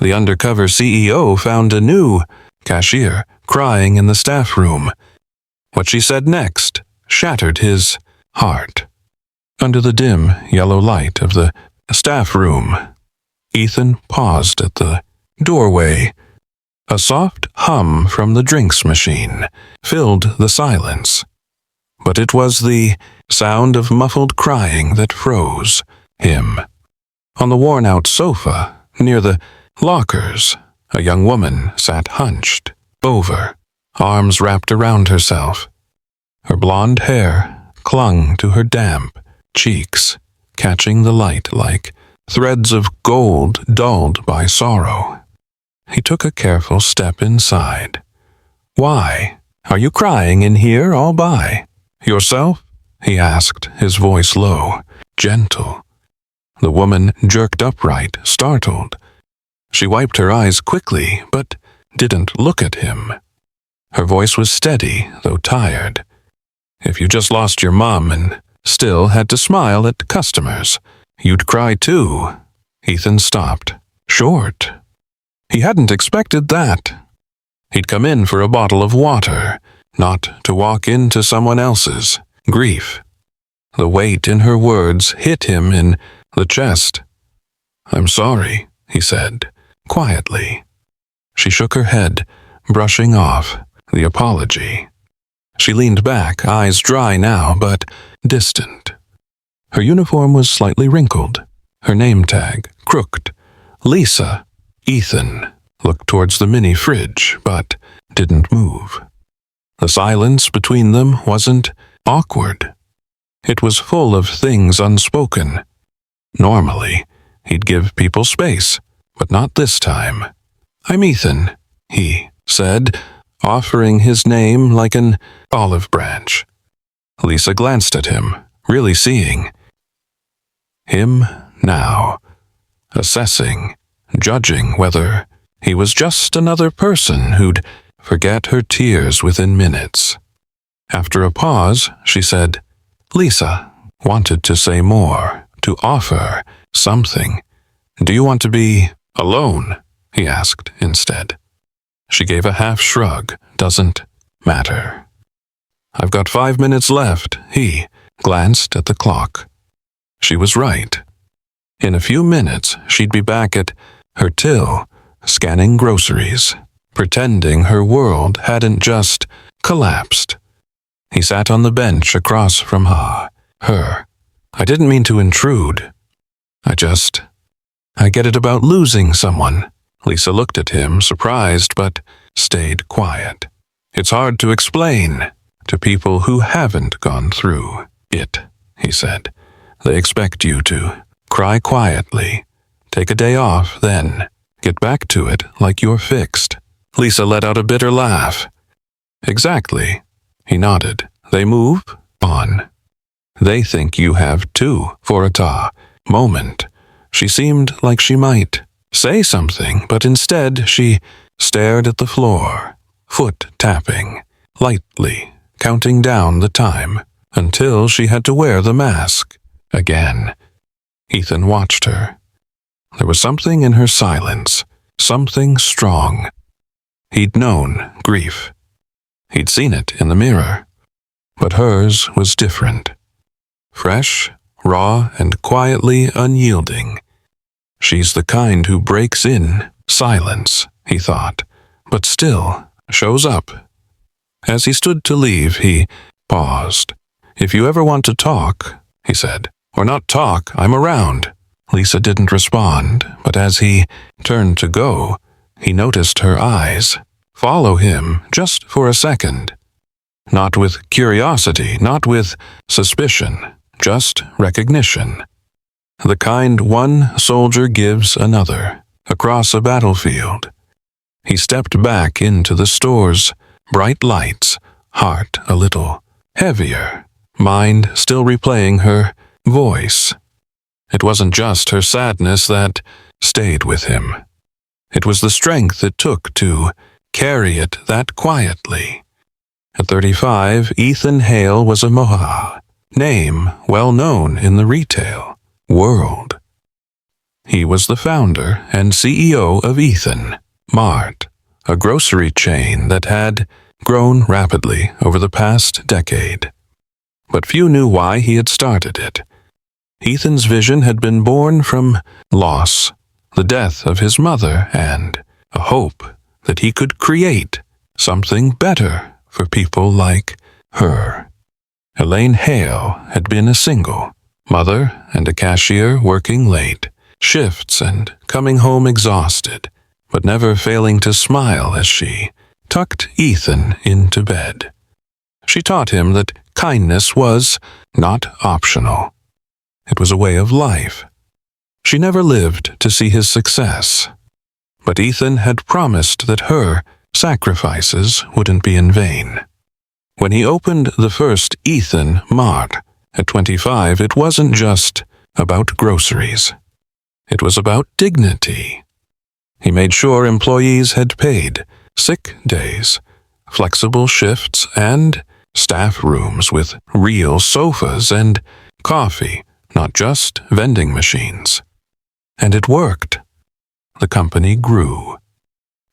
The undercover CEO found a new cashier crying in the staff room. What she said next shattered his heart. Under the dim yellow light of the staff room, Ethan paused at the doorway. A soft hum from the drinks machine filled the silence, but it was the sound of muffled crying that froze him. On the worn-out sofa near the lockers, a young woman sat hunched over, arms wrapped around herself. Her blonde hair clung to her damp cheeks, catching the light like threads of gold dulled by sorrow. He took a careful step inside. "Why? Are you crying in here all by yourself?" he asked, his voice low, gentle. The woman jerked upright, startled. She wiped her eyes quickly, but didn't look at him. Her voice was steady, though tired. "If you just lost your mom and still had to smile at customers, you'd cry too." Ethan stopped, short. He hadn't expected that. He'd come in for a bottle of water, not to walk into someone else's grief. The weight in her words hit him in the chest. "I'm sorry," he said, quietly. She shook her head, brushing off the apology. She leaned back, eyes dry now, but distant. Her uniform was slightly wrinkled, her name tag crooked. Lisa. Ethan looked towards the mini fridge, but didn't move. The silence between them wasn't awkward. It was full of things unspoken. Normally, he'd give people space, but not this time. "I'm Ethan," he said, offering his name like an olive branch. Lisa glanced at him, really seeing him now, assessing, judging whether he was just another person who'd forget her tears within minutes. After a pause, she said, Lisa wanted to say more, to offer something. "Do you want to be alone?" he asked instead. She gave a half shrug. "Doesn't matter." "I've got 5 minutes left," he glanced at the clock. She was right. In a few minutes, she'd be back at her till, scanning groceries, pretending her world hadn't just collapsed. He sat on the bench across from her. "I didn't mean to intrude. I get it about losing someone." Lisa looked at him, surprised, but stayed quiet. "It's hard to explain to people who haven't gone through it," he said. "They expect you to cry quietly, take a day off, then get back to it like you're fixed." Lisa let out a bitter laugh. "Exactly," he nodded. "They move on. They think you have too." For a moment, she seemed like she might say something, but instead she stared at the floor, foot tapping, lightly, counting down the time, until she had to wear the mask again. Ethan watched her. There was something in her silence, something strong. He'd known grief. He'd seen it in the mirror. But hers was different. Fresh, raw, and quietly unyielding. She's the kind who breaks in silence, he thought, but still shows up. As he stood to leave, he paused. "If you ever want to talk," he said, "or not talk, I'm around." Lisa didn't respond, but as he turned to go, he noticed her eyes follow him just for a second. Not with curiosity, not with suspicion, just recognition. The kind one soldier gives another, across a battlefield. He stepped back into the store's bright lights, heart a little heavier, mind still replaying her voice. It wasn't just her sadness that stayed with him. It was the strength it took to carry it that quietly. At 35, Ethan Hale was a Moha, name well known in the retail world. He was the founder and CEO of Ethan Mart, a grocery chain that had grown rapidly over the past decade. But few knew why he had started it. Ethan's vision had been born from loss, the death of his mother, and a hope that he could create something better for people like her. Elaine Hale had been a single mother and a cashier, working late shifts and coming home exhausted, but never failing to smile as she tucked Ethan into bed. She taught him that kindness was not optional. It was a way of life. She never lived to see his success, but Ethan had promised that her sacrifices wouldn't be in vain. When he opened the first Ethan Mart at 25, it wasn't just about groceries. It was about dignity. He made sure employees had paid sick days, flexible shifts, and staff rooms with real sofas and coffee, not just vending machines. And it worked. The company grew.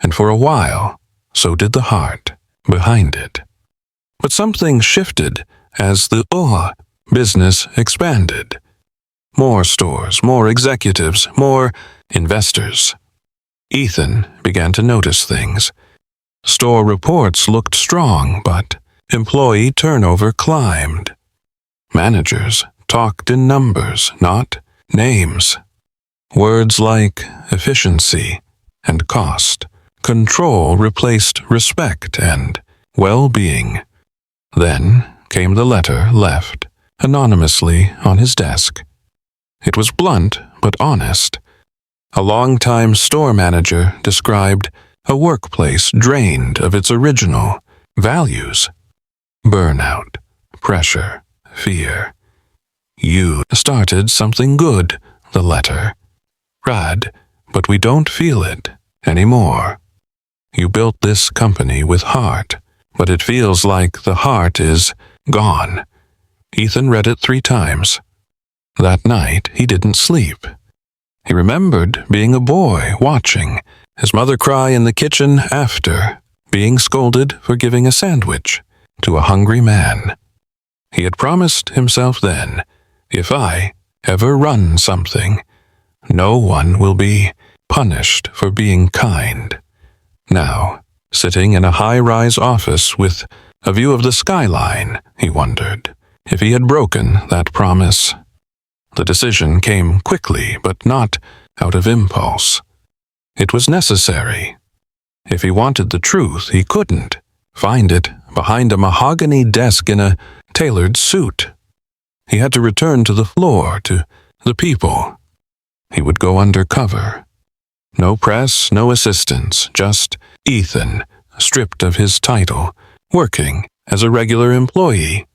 And for a while, so did the heart behind it. But something shifted as the business expanded. More stores, more executives, more investors. Ethan began to notice things. Store reports looked strong, but employee turnover climbed. Managers talked in numbers, not names. Words like efficiency and cost, control replaced respect and well-being. Then came the letter left anonymously on his desk. It was blunt but honest. A longtime store manager described a workplace drained of its original values. Burnout, pressure, fear. You started something good, the letter. Rad, but we don't feel it anymore. You built this company with heart, but it feels like the heart is gone. Ethan read it 3 times. That night, he didn't sleep. He remembered being a boy, watching his mother cry in the kitchen after being scolded for giving a sandwich to a hungry man. He had promised himself then, if I ever run something, no one will be punished for being kind. Now, sitting in a high-rise office with a view of the skyline, he wondered if he had broken that promise. The decision came quickly, but not out of impulse. It was necessary. If he wanted the truth, he couldn't find it behind a mahogany desk in a tailored suit. He had to return to the floor, to the people. He would go undercover. No press, no assistants, just Ethan, stripped of his title, working as a regular employee.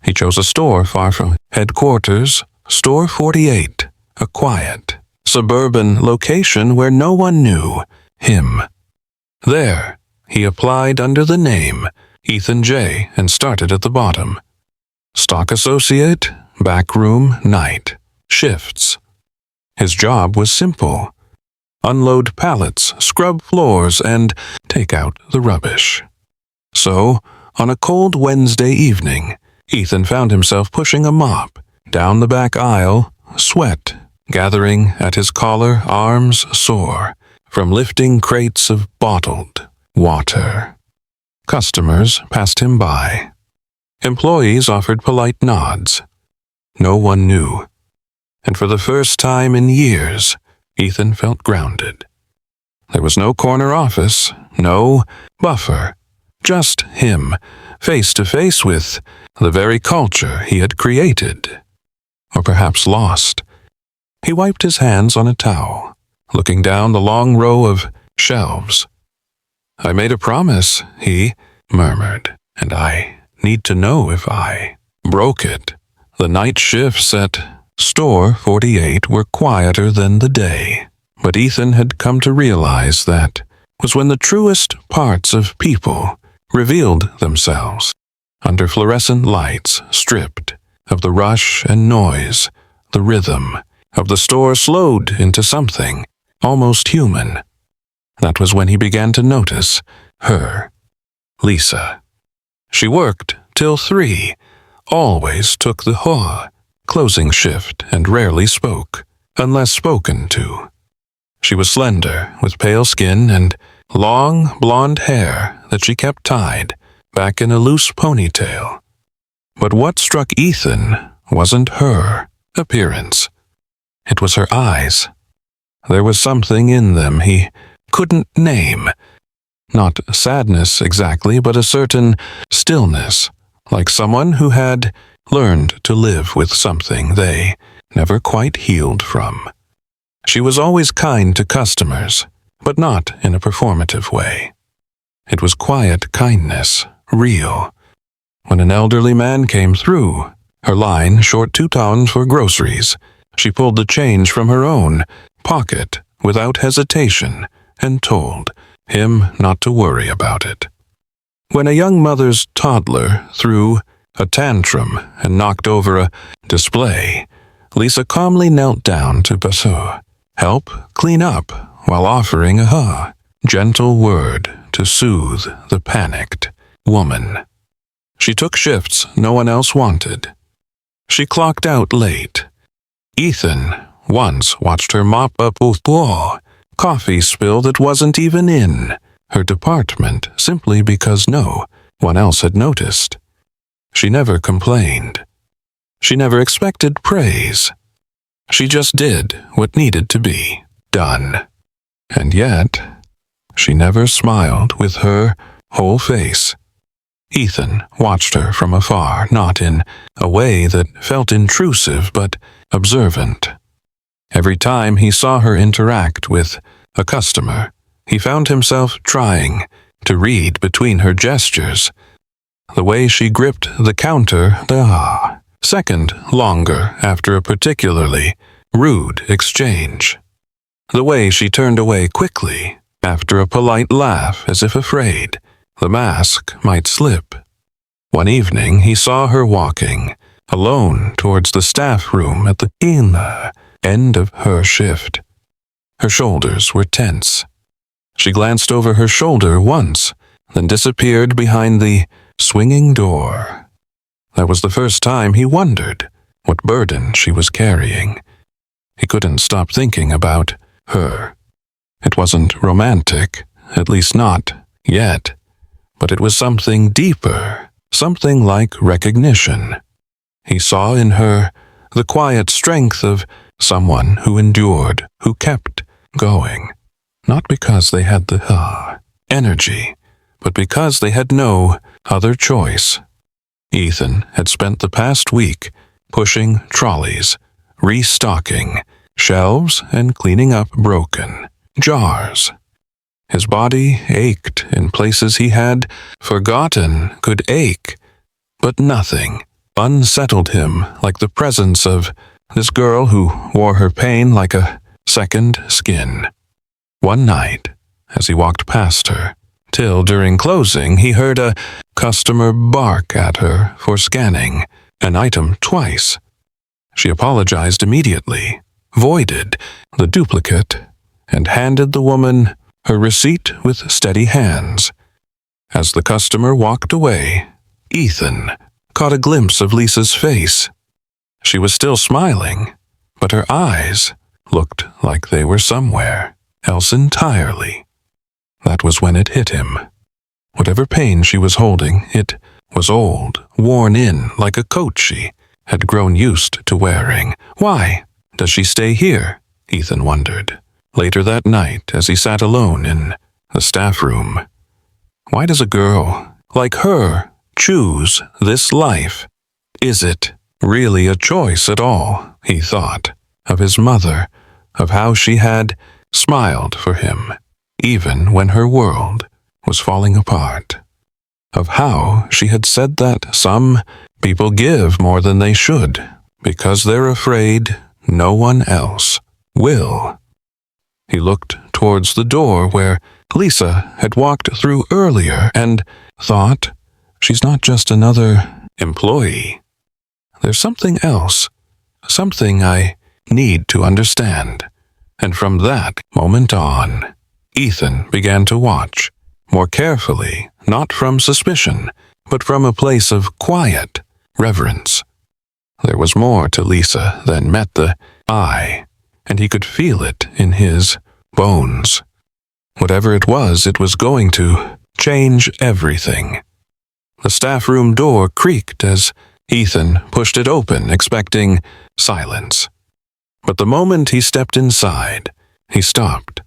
He chose a store far from headquarters, Store 48, a quiet, suburban location where no one knew him. There, he applied under the name Ethan J. and started at the bottom. Stock associate, backroom, night, shifts. His job was simple. Unload pallets, scrub floors, and take out the rubbish. So, on a cold Wednesday evening, Ethan found himself pushing a mop down the back aisle, sweat gathering at his collar, arms sore from lifting crates of bottled water. Customers passed him by. Employees offered polite nods. No one knew. And for the first time in years, Ethan felt grounded. There was no corner office, no buffer, just him, face to face with the very culture he had created. Or perhaps lost. He wiped his hands on a towel, looking down the long row of shelves. I made a promise, he murmured, and I need to know if I broke it. The night shifts at Store 48 were quieter than the day, but Ethan had come to realize that was when the truest parts of people revealed themselves, under fluorescent lights, stripped of the rush and noise, the rhythm, of the store slowed into something almost human. That was when he began to notice her, Lisa. She worked till 3, always took the closing shift and rarely spoke, unless spoken to. She was slender, with pale skin and long blonde hair that she kept tied back in a loose ponytail. But what struck Ethan wasn't her appearance. It was her eyes. There was something in them he couldn't name. Not sadness exactly, but a certain stillness, like someone who had learned to live with something they never quite healed from. She was always kind to customers, but not in a performative way. It was quiet kindness, real. When an elderly man came through, her line short 2 pounds for groceries, she pulled the change from her own pocket without hesitation and told him not to worry about it. When a young mother's toddler threw a tantrum and knocked over a display, Lisa calmly knelt down to help clean up while offering a gentle word to soothe the panicked woman. She took shifts no one else wanted. She clocked out late. Ethan once watched her mop up a coffee spill that wasn't even in her department simply because no one else had noticed. She never complained. She never expected praise. She just did what needed to be done. And yet, she never smiled with her whole face. Ethan watched her from afar, not in a way that felt intrusive but observant. Every time he saw her interact with a customer, he found himself trying to read between her gestures. The way she gripped the counter the second longer after a particularly rude exchange. The way she turned away quickly after a polite laugh as if afraid the mask might slip. One evening he saw her walking alone towards the staff room at the end of her shift. Her shoulders were tense. She glanced over her shoulder once, then disappeared behind the swinging door. That was the first time he wondered what burden she was carrying. He couldn't stop thinking about her. It wasn't romantic, at least not yet, but it was something deeper, something like recognition. He saw in her the quiet strength of someone who endured, who kept going, not because they had the energy, but because they had no other choice. Ethan had spent the past week pushing trolleys, restocking shelves, and cleaning up broken jars. His body ached in places he had forgotten could ache, but nothing unsettled him like the presence of this girl who wore her pain like a second skin. One night, as he walked past her, till during closing he heard a customer bark at her for scanning an item twice. She apologized immediately, voided the duplicate, and handed the woman her receipt with steady hands. As the customer walked away, Ethan caught a glimpse of Lisa's face. She was still smiling, but her eyes looked like they were somewhere else entirely. That was when it hit him. Whatever pain she was holding, it was old, worn in like a coat she had grown used to wearing. Why does she stay here? Ethan wondered. Later that night, as he sat alone in the staff room, why does a girl like her choose this life? Is it really a choice at all? He thought of his mother, of how she had smiled for him, even when her world was falling apart, of how she had said that some people give more than they should because they're afraid no one else will. He looked towards the door where Lisa had walked through earlier and thought, she's not just another employee. There's something else, something I need to understand. And from that moment on, Ethan began to watch, more carefully, not from suspicion, but from a place of quiet reverence. There was more to Lisa than met the eye, and he could feel it in his bones. Whatever it was going to change everything. The staff room door creaked as Ethan pushed it open, expecting silence. But the moment he stepped inside, he stopped.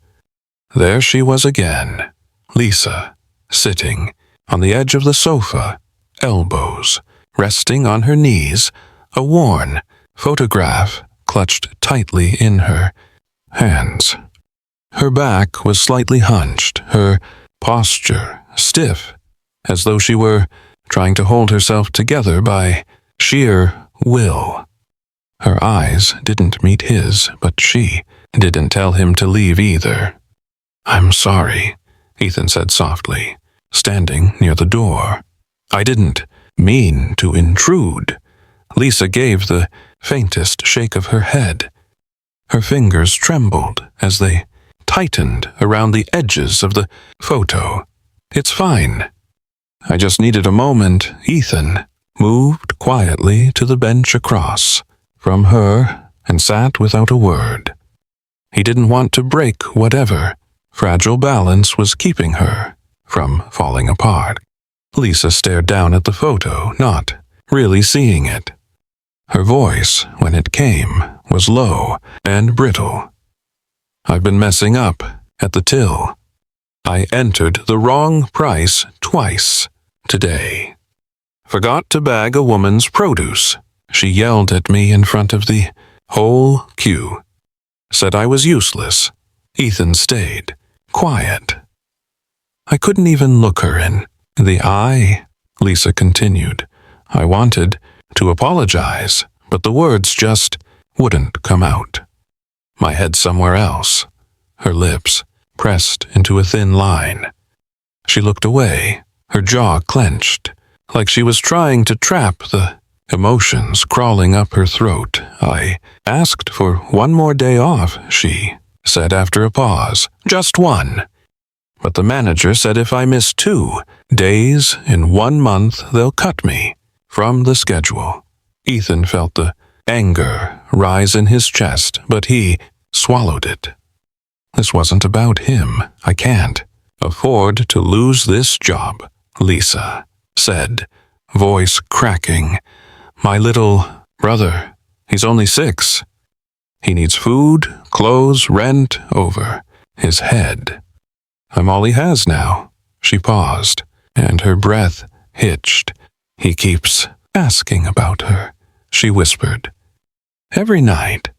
There she was again, Lisa, sitting on the edge of the sofa, elbows resting on her knees, a worn photograph clutched tightly in her hands. Her back was slightly hunched, her posture stiff, as though she were trying to hold herself together by sheer will. Her eyes didn't meet his, but she didn't tell him to leave either. "I'm sorry," Ethan said softly, standing near the door. "I didn't mean to intrude." Lisa gave the faintest shake of her head. Her fingers trembled as they tightened around the edges of the photo. "It's fine. I just needed a moment." Ethan moved quietly to the bench across from her and sat without a word. He didn't want to break whatever fragile balance was keeping her from falling apart. Lisa stared down at the photo, not really seeing it. Her voice, when it came, was low and brittle. "I've been messing up at the till. I entered the wrong price twice today. Forgot to bag a woman's produce. She yelled at me in front of the whole queue. Said I was useless." Ethan stayed quiet. "I couldn't even look her in the eye," Lisa continued. "I wanted to apologize, but the words just wouldn't come out. My head somewhere else." Her lips pressed into a thin line. She looked away, her jaw clenched, like she was trying to trap the emotions crawling up her throat. "I asked for one more day off," she said after a pause. "Just one. But the manager said if I miss 2 days in 1 month, they'll cut me from the schedule." Ethan felt the anger rise in his chest, but he swallowed it. "This wasn't about him. I can't afford to lose this job," Lisa said, voice cracking. "My little brother, he's only 6. He needs food, clothes, rent over his head. I'm all he has now." She paused, and her breath hitched. "He keeps asking about her," she whispered. "Every night.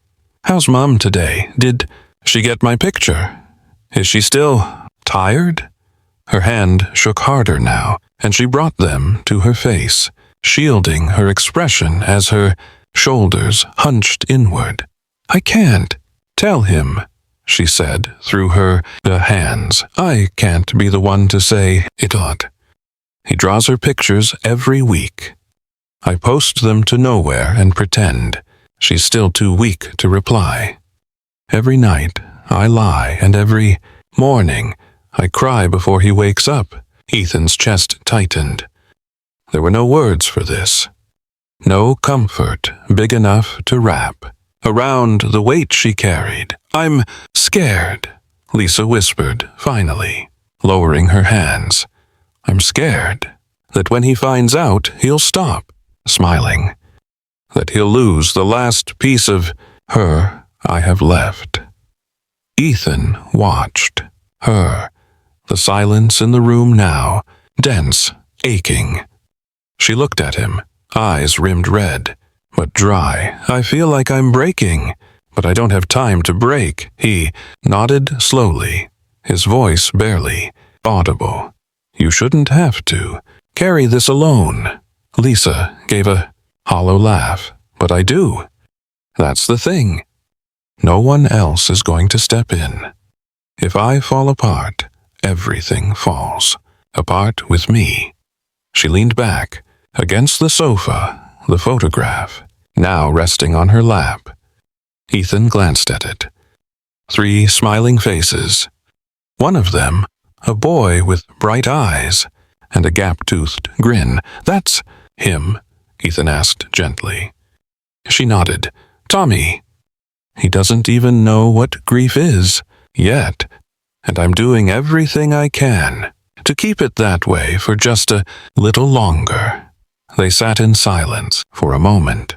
How's Mom today? Did she get my picture? Is she still tired?" Her hand shook harder now, and she brought them to her face, shielding her expression as her shoulders hunched inward. "I can't tell him," she said through her hands. "I can't be the one to say it ought. He draws her pictures every week. I post them to nowhere and pretend she's still too weak to reply. Every night I lie, and every morning I cry before he wakes up." Ethan's chest tightened. There were no words for this. No comfort big enough to wrap around the weight she carried. "I'm scared," Lisa whispered, finally, lowering her hands. "I'm scared that when he finds out, he'll stop smiling, that he'll lose the last piece of her I have left." Ethan watched her, the silence in the room now, dense, aching. She looked at him, eyes rimmed red, but dry. "I feel like I'm breaking, but I don't have time to break." He nodded slowly, his voice barely audible. "You shouldn't have to carry this alone." Lisa gave a hollow laugh. "But I do. That's the thing. No one else is going to step in. If I fall apart, everything falls apart with me." She leaned back against the sofa, the photograph now resting on her lap. Ethan glanced at it. 3 smiling faces. One of them, a boy with bright eyes and a gap-toothed grin. That's him, Ethan asked gently. She nodded. Tommy. He doesn't even know what grief is, yet, and I'm doing everything I can to keep it that way for just a little longer. They sat in silence for a moment.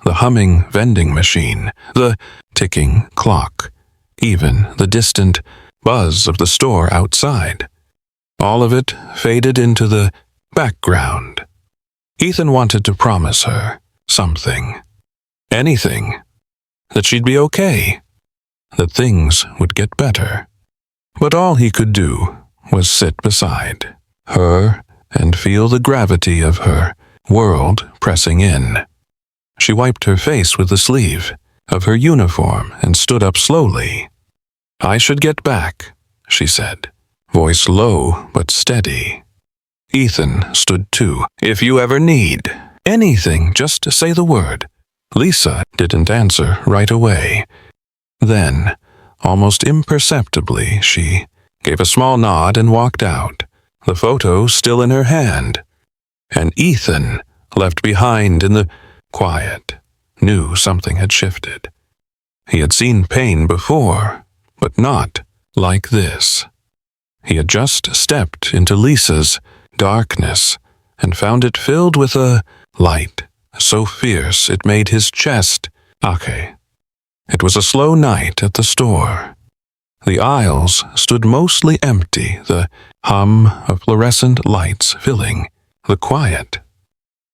The humming vending machine, the ticking clock, even the distant buzz of the store outside. All of it faded into the background. Ethan wanted to promise her something. Anything. That she'd be okay. That things would get better. But all he could do was sit beside her and feel the gravity of her world pressing in. She wiped her face with the sleeve of her uniform and stood up slowly. I should get back, she said, voice low but steady. Ethan stood too. If you ever need anything, just say the word. Lisa didn't answer right away. Then, almost imperceptibly, she gave a small nod and walked out, the photo still in her hand. And Ethan, left behind in the quiet, knew something had shifted. He had seen pain before, but not like this. He had just stepped into Lisa's darkness and found it filled with a light so fierce it made his chest ache. It was a slow night at the store. The aisles stood mostly empty, the hum of fluorescent lights filling the quiet.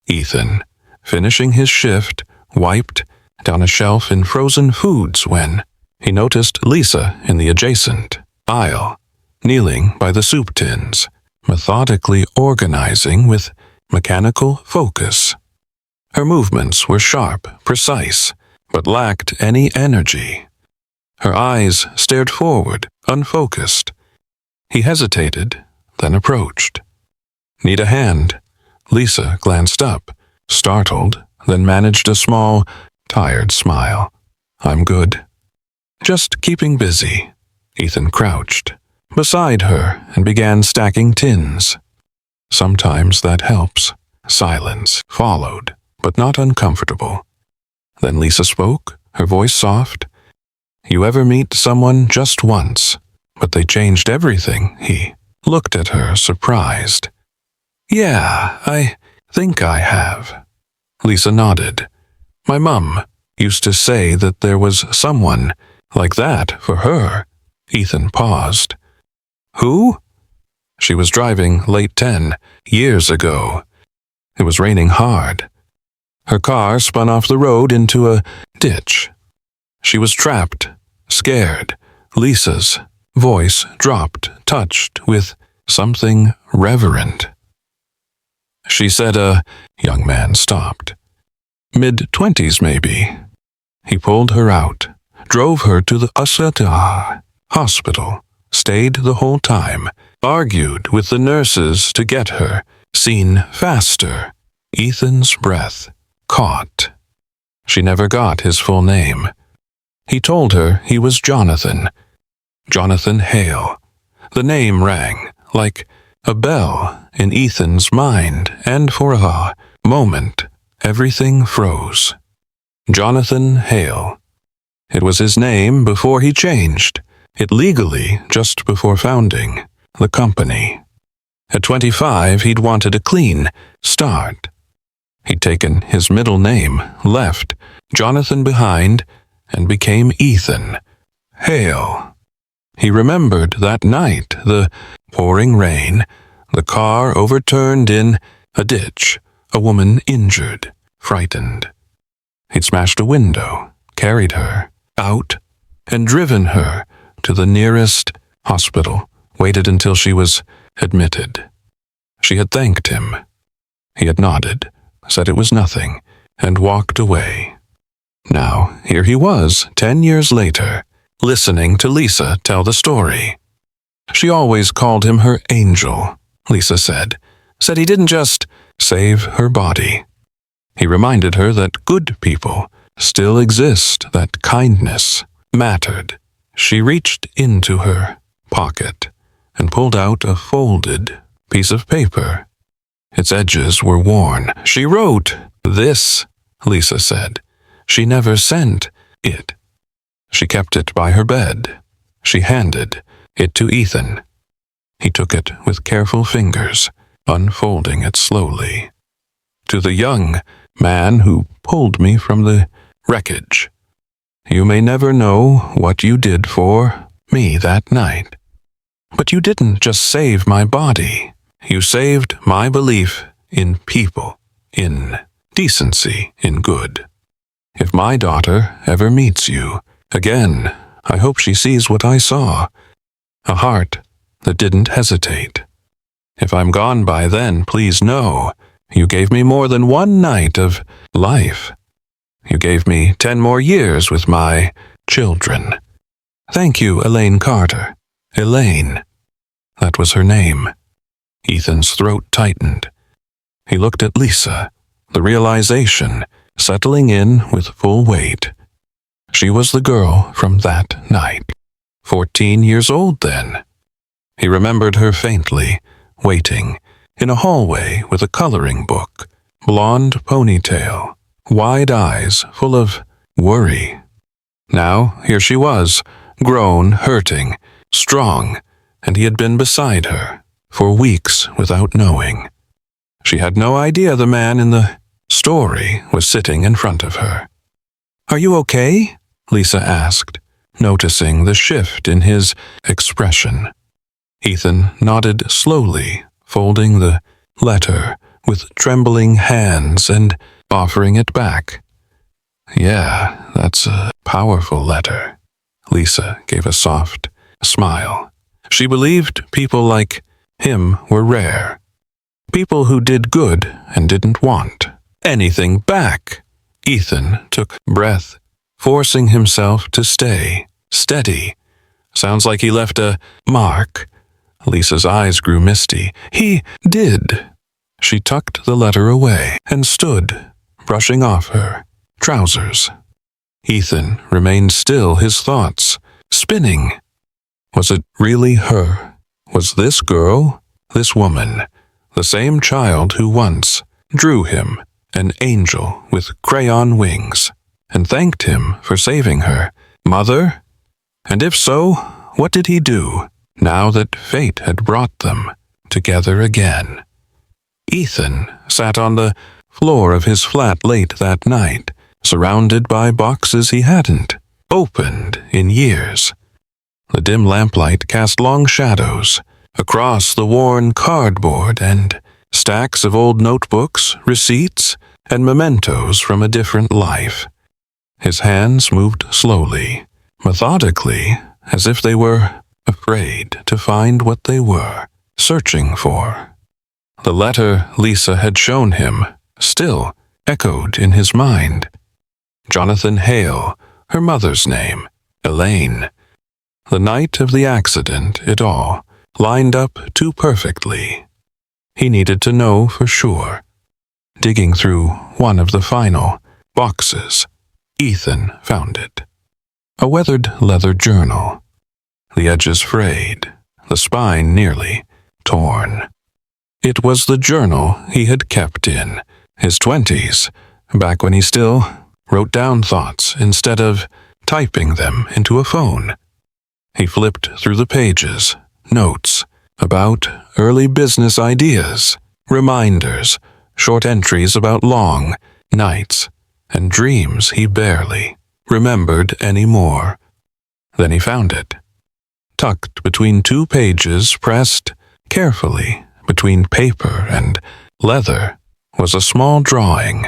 Ethan, finishing his shift, wiped down a shelf in frozen foods when he noticed Lisa in the adjacent aisle, kneeling by the soup tins, methodically organizing with mechanical focus. Her movements were sharp, precise, but lacked any energy. Her eyes stared forward, unfocused. He hesitated, then approached. Need a hand? Lisa glanced up, startled, then managed a small, tired smile. I'm good. Just keeping busy. Ethan crouched beside her and began stacking tins. Sometimes that helps. Silence followed, but not uncomfortable. Then Lisa spoke, her voice soft. You ever meet someone just once, but they changed everything? He looked at her, surprised. Yeah, I think I have. Lisa nodded. My mum used to say that there was someone like that for her. Ethan paused. Who? She was driving late 10 years ago. It was raining hard. Her car spun off the road into a ditch. She was trapped, scared. Lisa's voice dropped, touched with something reverent. She said a young man stopped. Mid-20s, maybe. He pulled her out, drove her to the hospital, stayed the whole time, argued with the nurses to get her seen faster. Ethan's breath caught. She never got his full name. He told her he was Jonathan. Jonathan Hale. The name rang like a bell in Ethan's mind, and for a moment, everything froze. Jonathan Hale. It was his name before he changed it legally just before founding the company. At 25, he'd wanted a clean start. He'd taken his middle name, left Jonathan behind, and became Ethan Hale. He remembered that night, the pouring rain, the car overturned in a ditch, a woman injured, frightened. He'd smashed a window, carried her out, and driven her to the nearest hospital, waited until she was admitted. She had thanked him. He had nodded, said it was nothing, and walked away. Now, here he was, 10 years later, listening to Lisa tell the story. She always called him her angel, Lisa said he didn't just save her body. He reminded her that good people still exist, that kindness mattered. She reached into her pocket and pulled out a folded piece of paper. Its edges were worn. She wrote, "This," Lisa said. She never sent it. She kept it by her bed. She handed it to Ethan. He took it with careful fingers, unfolding it slowly. "To the young man who pulled me from the wreckage. You may never know what you did for me that night. But you didn't just save my body. You saved my belief in people, in decency, in good. If my daughter ever meets you again, I hope she sees what I saw, a heart that didn't hesitate. If I'm gone by then, please know you gave me more than one night of life. You gave me 10 more years with my children. Thank you, Elaine Carter." Elaine. That was her name. Ethan's throat tightened. He looked at Lisa, the realization settling in with full weight. She was the girl from that night. 14 years old then. He remembered her faintly, waiting in a hallway with a coloring book, blonde ponytail, wide eyes full of worry. Now here she was, grown, hurting, strong, and he had been beside her for weeks without knowing. She had no idea the man in the story was sitting in front of her. "Are you okay?" Lisa asked, noticing the shift in his expression. Ethan nodded slowly, folding the letter with trembling hands and offering it back. "Yeah, that's a powerful letter." Lisa gave a soft smile. She believed people like him were rare. People who did good and didn't want anything back. Ethan took breath, forcing himself to stay steady. "Sounds like he left a mark." Lisa's eyes grew misty. "He did." She tucked the letter away and stood, brushing off her trousers. Ethan remained still, his thoughts spinning. Was it really her? Was this girl, this woman, the same child who once drew him, an angel with crayon wings, and thanked him for saving her? Mother? And if so, what did he do, now that fate had brought them together again? Ethan sat on the floor of his flat late that night, surrounded by boxes he hadn't opened in years. The dim lamplight cast long shadows across the worn cardboard and stacks of old notebooks, receipts, and mementos from a different life. His hands moved slowly, methodically, as if they were afraid to find what they were searching for. The letter Lisa had shown him still echoed in his mind. Jonathan Hale, her mother's name, Elaine. The night of the accident, it all lined up too perfectly. He needed to know for sure. Digging through one of the final boxes, Ethan found it. A weathered leather journal. The edges frayed, the spine nearly torn. It was the journal he had kept in his 20s, back when he still wrote down thoughts instead of typing them into a phone. He flipped through the pages, notes about early business ideas, reminders, short entries about long nights, and dreams he barely remembered anymore. Then he found it. Tucked between 2 pages, pressed carefully between paper and leather, was a small drawing.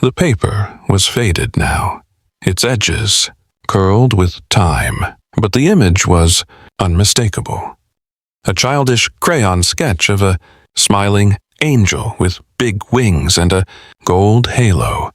The paper was faded now, its edges curled with time, but the image was unmistakable. A childish crayon sketch of a smiling angel with big wings and a gold halo,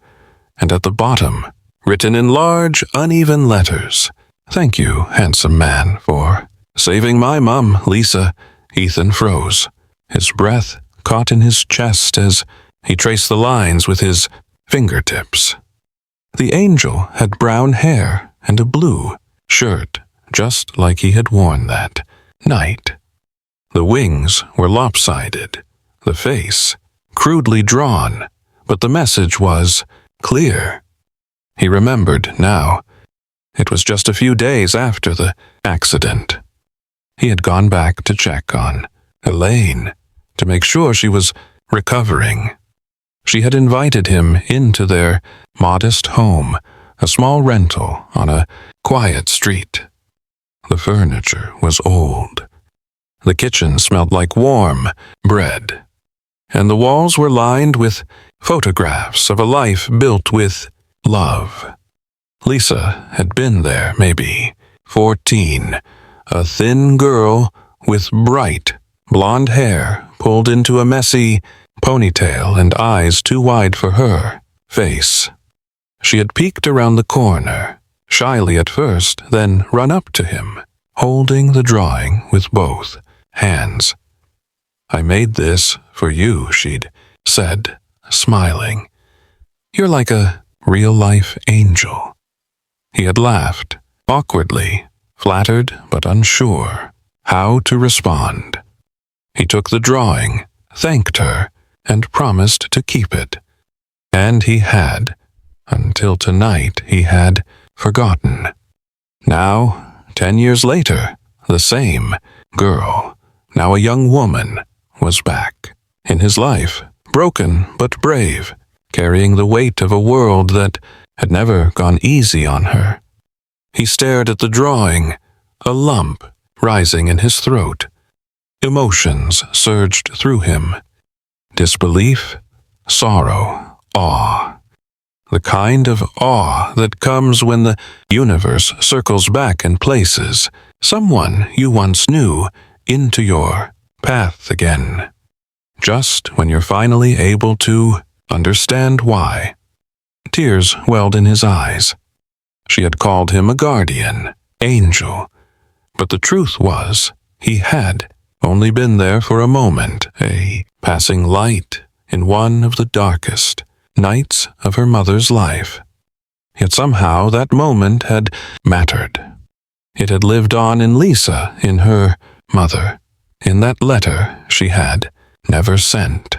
and at the bottom, written in large, uneven letters, "Thank you, handsome man, for saving my mum, Lisa." Ethan froze. His breath caught in his chest as he traced the lines with his fingertips. The angel had brown hair and a blue shirt, just like he had worn that night. The wings were lopsided, the face crudely drawn, but the message was clear. He remembered now. It was just a few days after the accident. He had gone back to check on Elaine, to make sure she was recovering. She had invited him into their modest home, a small rental on a quiet street. The furniture was old. The kitchen smelled like warm bread, and the walls were lined with photographs of a life built with love. Lisa had been there, maybe 14, a thin girl with bright blonde hair pulled into a messy ponytail and eyes too wide for her face. She had peeked around the corner, shyly at first, then run up to him, holding the drawing with both hands. "I made this for you," she'd said, smiling. "You're like a real-life angel." He had laughed, awkwardly, flattered but unsure how to respond. He took the drawing, thanked her, and promised to keep it. And he had. Until tonight he had forgotten. Now, 10 years later, the same girl, now a young woman, was back in his life, broken but brave, carrying the weight of a world that had never gone easy on her. He stared at the drawing, a lump rising in his throat. Emotions surged through him. Disbelief, sorrow, awe. The kind of awe that comes when the universe circles back and places someone you once knew into your path again. Just when you're finally able to understand why. Tears welled in his eyes. She had called him a guardian, angel, but the truth was he had only been there for a moment, a passing light in one of the darkest nights of her mother's life. Yet somehow that moment had mattered. It had lived on in Lisa, in her mother, in that letter she had never sent.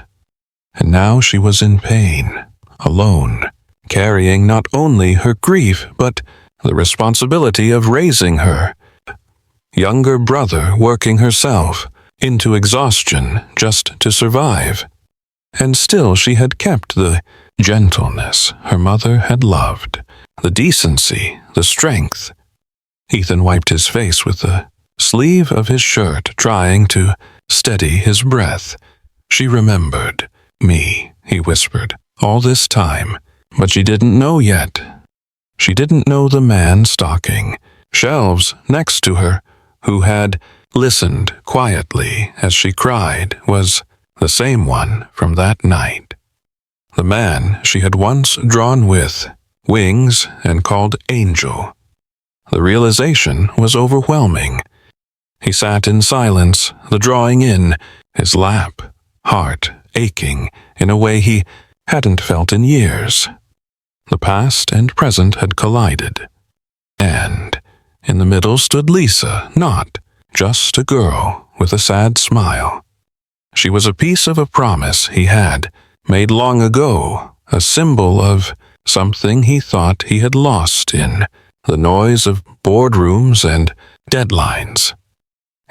And now she was in pain, alone, carrying not only her grief but the responsibility of raising her younger brother working herself into exhaustion just to survive. And still she had kept the gentleness her mother had loved, the decency, the strength. Ethan wiped his face with the sleeve of his shirt, trying to steady his breath. She remembered me, he whispered, all this time, but she didn't know yet. She didn't know the man stocking shelves next to her, who had listened quietly as she cried, was the same one from that night. The man she had once drawn with wings and called Angel. The realization was overwhelming. He sat in silence, the drawing in his lap, heart aching in a way he hadn't felt in years. The past and present had collided. And in the middle stood Lisa, not just a girl with a sad smile. She was a piece of a promise he had made long ago, a symbol of something he thought he had lost in the noise of boardrooms and deadlines.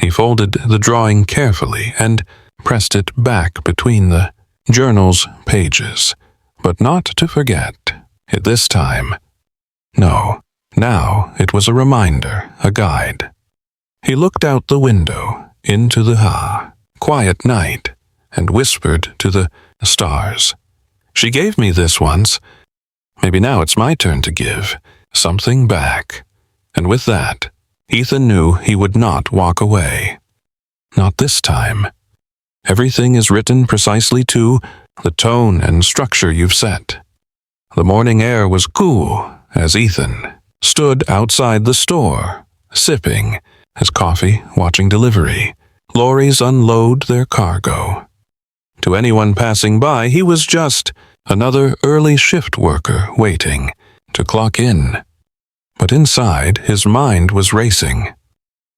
He folded the drawing carefully and pressed it back between the journal's pages, but not to forget it this time. No, now it was a reminder, a guide. He looked out the window into the quiet night and whispered to the stars. She gave me this once. Maybe now it's my turn to give something back. And with that, Ethan knew he would not walk away. Not this time. Everything is written precisely to the tone and structure you've set. The morning air was cool as Ethan stood outside the store, sipping his coffee, watching delivery. Lorries unload their cargo. To anyone passing by, he was just another early shift worker waiting to clock in. But inside, his mind was racing.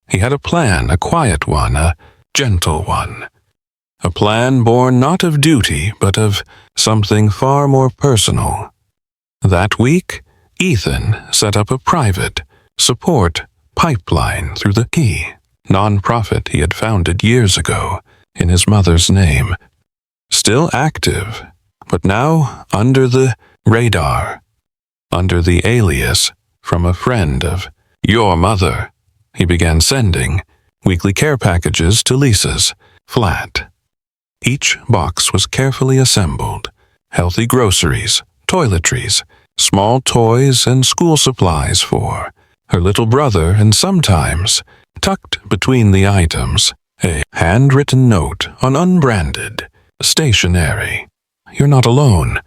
He had a plan, a quiet one, a gentle one. A plan born not of duty, but of something far more personal. That week, Ethan set up a private support pipeline through the Key, nonprofit he had founded years ago in his mother's name. Still active, but now under the radar, under the alias from a friend of your mother. He began sending weekly care packages to Lisa's flat. Each box was carefully assembled. Healthy groceries, toiletries, small toys, and school supplies for her little brother, and sometimes, tucked between the items, a handwritten note on unbranded stationery. You're not alone.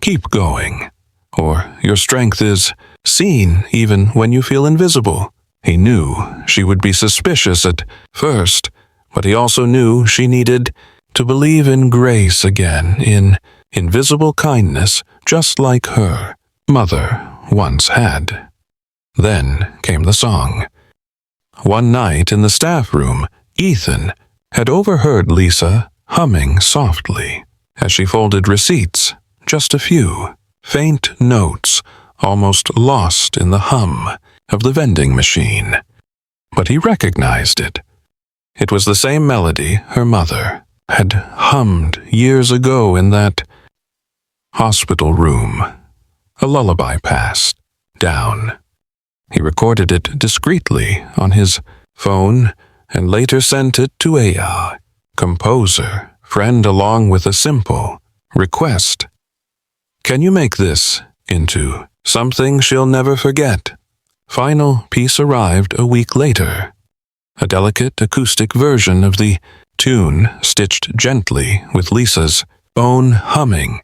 Keep going, or your strength is seen even when you feel invisible. He knew she would be suspicious at first, but he also knew she needed to believe in grace again, in invisible kindness, just like her mother once had. Then came the song. One night in the staff room, Ethan had overheard Lisa humming softly as she folded receipts, just a few faint notes, almost lost in the hum of the vending machine. But he recognized it. It was the same melody her mother had hummed years ago in that hospital room. A lullaby passed down. He recorded it discreetly on his phone and later sent it to a composer friend along with a simple request. Can you make this into something she'll never forget? Final piece arrived a week later. A delicate acoustic version of the tune stitched gently with Lisa's own humming,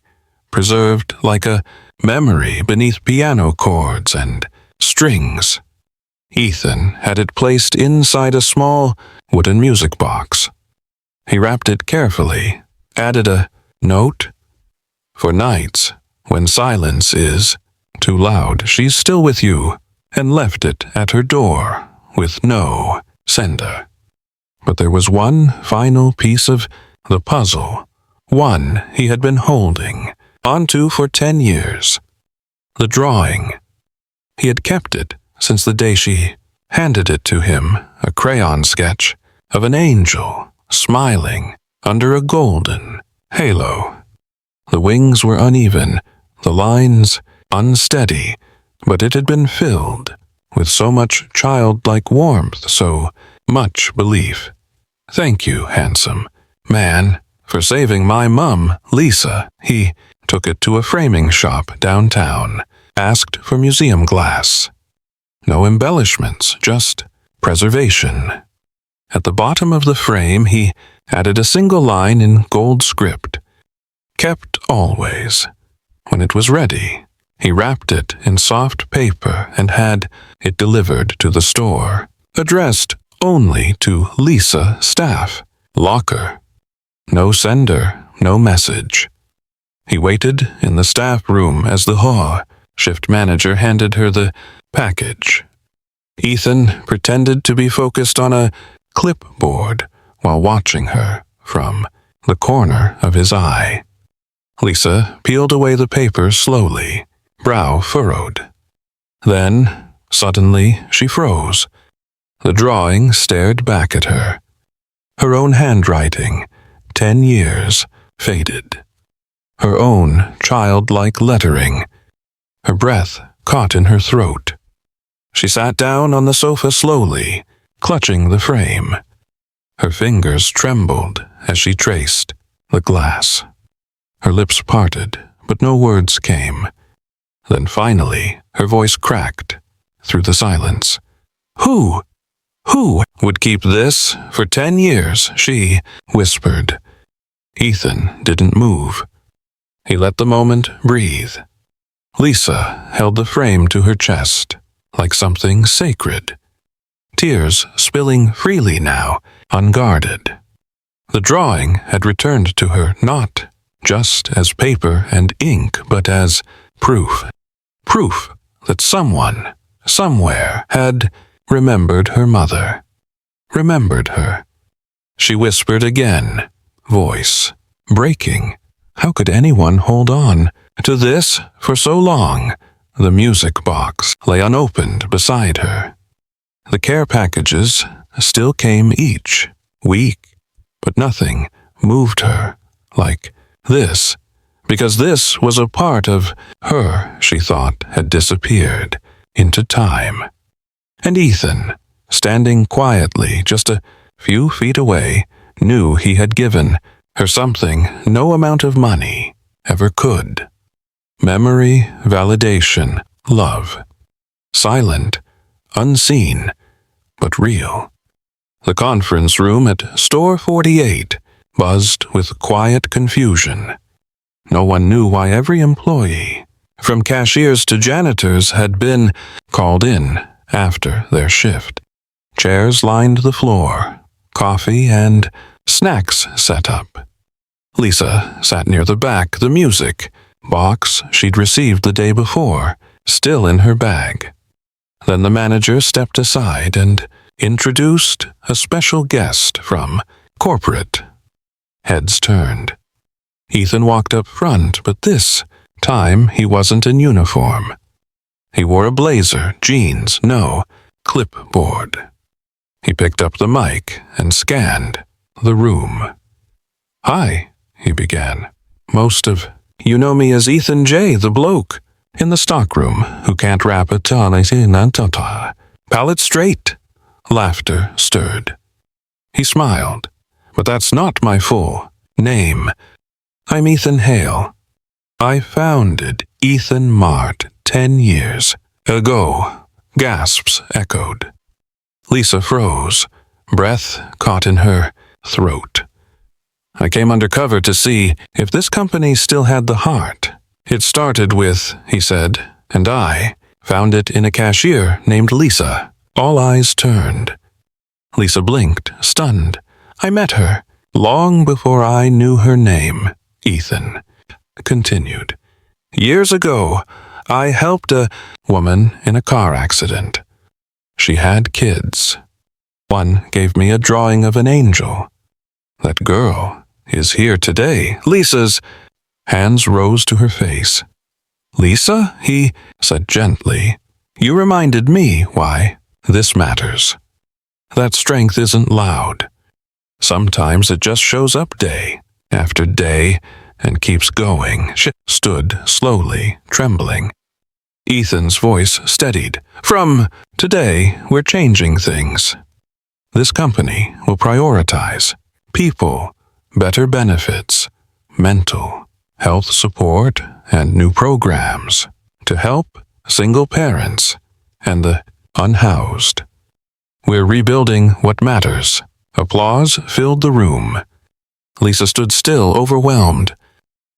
preserved like a memory beneath piano chords and strings. Ethan had it placed inside a small wooden music box. He wrapped it carefully, added a note. For nights, when silence is too loud, she's still with you, and left it at her door with no sender. But there was one final piece of the puzzle, one he had been holding onto for 10 years. The drawing. He had kept it since the day she handed it to him, a crayon sketch of an angel smiling under a golden halo. The wings were uneven, the lines unsteady, but it had been filled with so much childlike warmth, so much belief. Thank you, handsome man, for saving my mum, Lisa. He took it to a framing shop downtown, asked for museum glass. No embellishments, just preservation. At the bottom of the frame, he added a single line in gold script. Kept always. When it was ready, he wrapped it in soft paper and had it delivered to the store, addressed only to Lisa staff, locker. No sender, no message. He waited in the staff room as the shift manager handed her the package. Ethan pretended to be focused on a clipboard while watching her from the corner of his eye. Lisa peeled away the paper slowly, brow furrowed. Then, suddenly, she froze. The drawing stared back at her. Her own handwriting, 10 years, faded. Her own childlike lettering. Her breath caught in her throat. She sat down on the sofa slowly, clutching the frame. Her fingers trembled as she traced the glass. Her lips parted, but no words came. Then finally, her voice cracked through the silence. Who would keep this for 10 years, she whispered. Ethan didn't move. He let the moment breathe. Lisa held the frame to her chest, like something sacred. Tears spilling freely now, unguarded. The drawing had returned to her not just as paper and ink, but as proof. Proof that someone, somewhere, had remembered her mother. Remembered her. She whispered again, voice breaking. How could anyone hold on to this for so long? The music box lay unopened beside her. The care packages still came each week, but nothing moved her like this, because this was a part of her she thought had disappeared into time. And Ethan, standing quietly just a few feet away, knew he had given her something no amount of money ever could. Memory, validation, love. Silent, unseen, but real. The conference room at Store 48 buzzed with quiet confusion. No one knew why every employee, from cashiers to janitors, had been called in after their shift. Chairs lined the floor, coffee and snacks set up. Lisa sat near the back, the music box she'd received the day before, still in her bag. Then the manager stepped aside and introduced a special guest from corporate. Heads turned. Ethan walked up front, but this time he wasn't in uniform. He wore a blazer, jeans, no clipboard. He picked up the mic and scanned the room. "Hi," he began. "Most of you know me as Ethan J., the bloke in the stockroom who can't rap a ton. Palate straight." Laughter stirred. He smiled. "But that's not my full name. I'm Ethan Hale. I founded Ethan Mart 10 years ago." Gasps echoed. Lisa froze, breath caught in her throat. "I came undercover to see if this company still had the heart. It started with," he said, "and I found it in a cashier named Lisa." All eyes turned. Lisa blinked, stunned. "I met her long before I knew her name," Ethan continued. "Years ago, I helped a woman in a car accident. She had kids. One gave me a drawing of an angel. That girl is here today." Lisa's hands rose to her face. "Lisa," he said gently, "you reminded me why this matters. That strength isn't loud. Sometimes it just shows up day after day and keeps going." She stood slowly, trembling. Ethan's voice steadied. "From today, we're changing things. This company will prioritize people, better benefits, mental health support, and new programs to help single parents and the unhoused. We're rebuilding what matters." Applause filled the room. Lisa stood still, overwhelmed.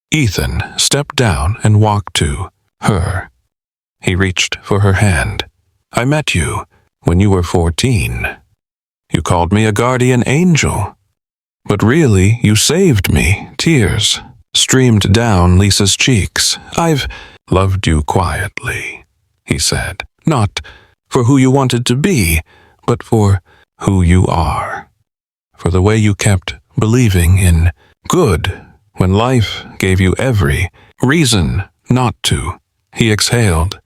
Ethan stepped down and walked to her. He reached for her hand. "I met you when you were 14. You called me a guardian angel. But really, you saved me." Tears streamed down Lisa's cheeks. "I've loved you quietly," he said. "Not for who you wanted to be, but for who you are. For the way you kept believing in good when life gave you every reason not to." He exhaled.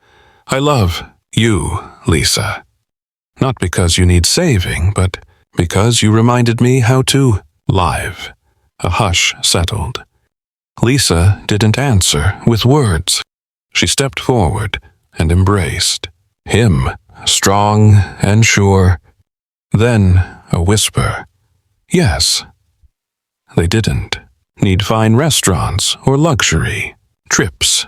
"I love you, Lisa. Not because you need saving, but because you reminded me how to live." A hush settled. Lisa didn't answer with words. She stepped forward and embraced him, strong and sure. Then a whisper. Yes. They didn't need fine restaurants or luxury trips.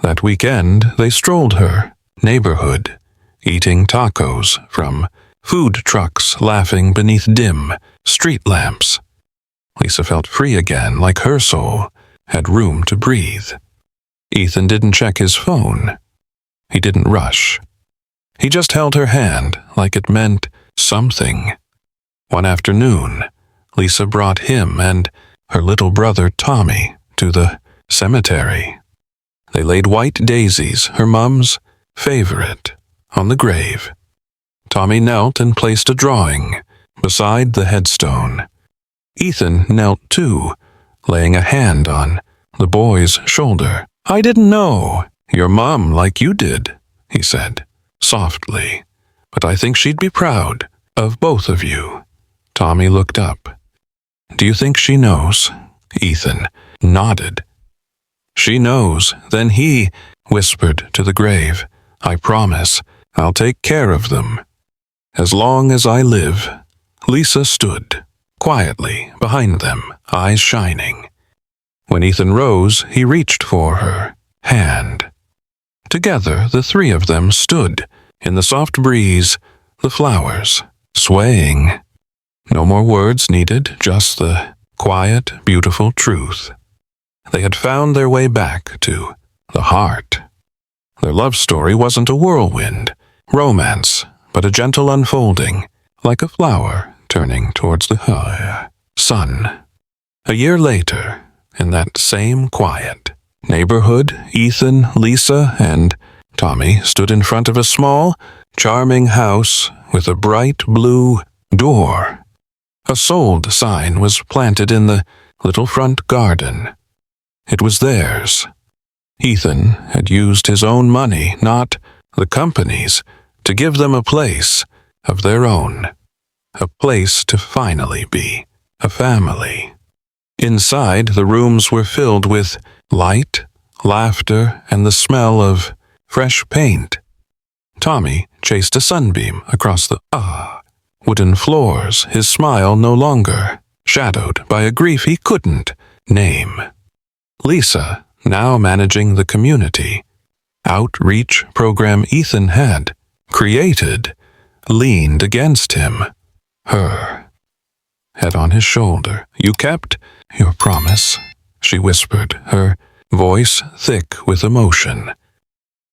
That weekend they strolled her neighborhood, eating tacos from food trucks, laughing beneath dim street lamps. Lisa felt free again, like her soul had room to breathe. Ethan didn't check his phone. He didn't rush. He just held her hand like it meant something. One afternoon, Lisa brought him and her little brother Tommy to the cemetery. They laid white daisies, her mum's favorite, on the grave. Tommy knelt and placed a drawing beside the headstone. Ethan knelt too, laying a hand on the boy's shoulder. "I didn't know your mum like you did," he said, softly, "but I think she'd be proud of both of you." Tommy looked up. "Do you think she knows?" Ethan nodded. "She knows." Then he whispered to the grave, "I promise I'll take care of them as long as I live." Lisa stood quietly behind them, eyes shining. When Ethan rose, he reached for her hand. Together, the three of them stood in the soft breeze, the flowers swaying. No more words needed, just the quiet, beautiful truth. They had found their way back to the heart. Their love story wasn't a whirlwind romance, but a gentle unfolding, like a flower turning towards the sun. A year later, in that same quiet neighborhood, Ethan, Lisa, and Tommy stood in front of a small, charming house with a bright blue door. A sold sign was planted in the little front garden. It was theirs. Ethan had used his own money, not the company's, to give them a place of their own, a place to finally be a family. Inside, the rooms were filled with light, laughter, and the smell of fresh paint. Tommy chased a sunbeam across the wooden floors, his smile no longer shadowed by a grief he couldn't name. Lisa, now managing the community outreach program Ethan had created, leaned against him, her head on his shoulder. "You kept your promise," she whispered, her voice thick with emotion.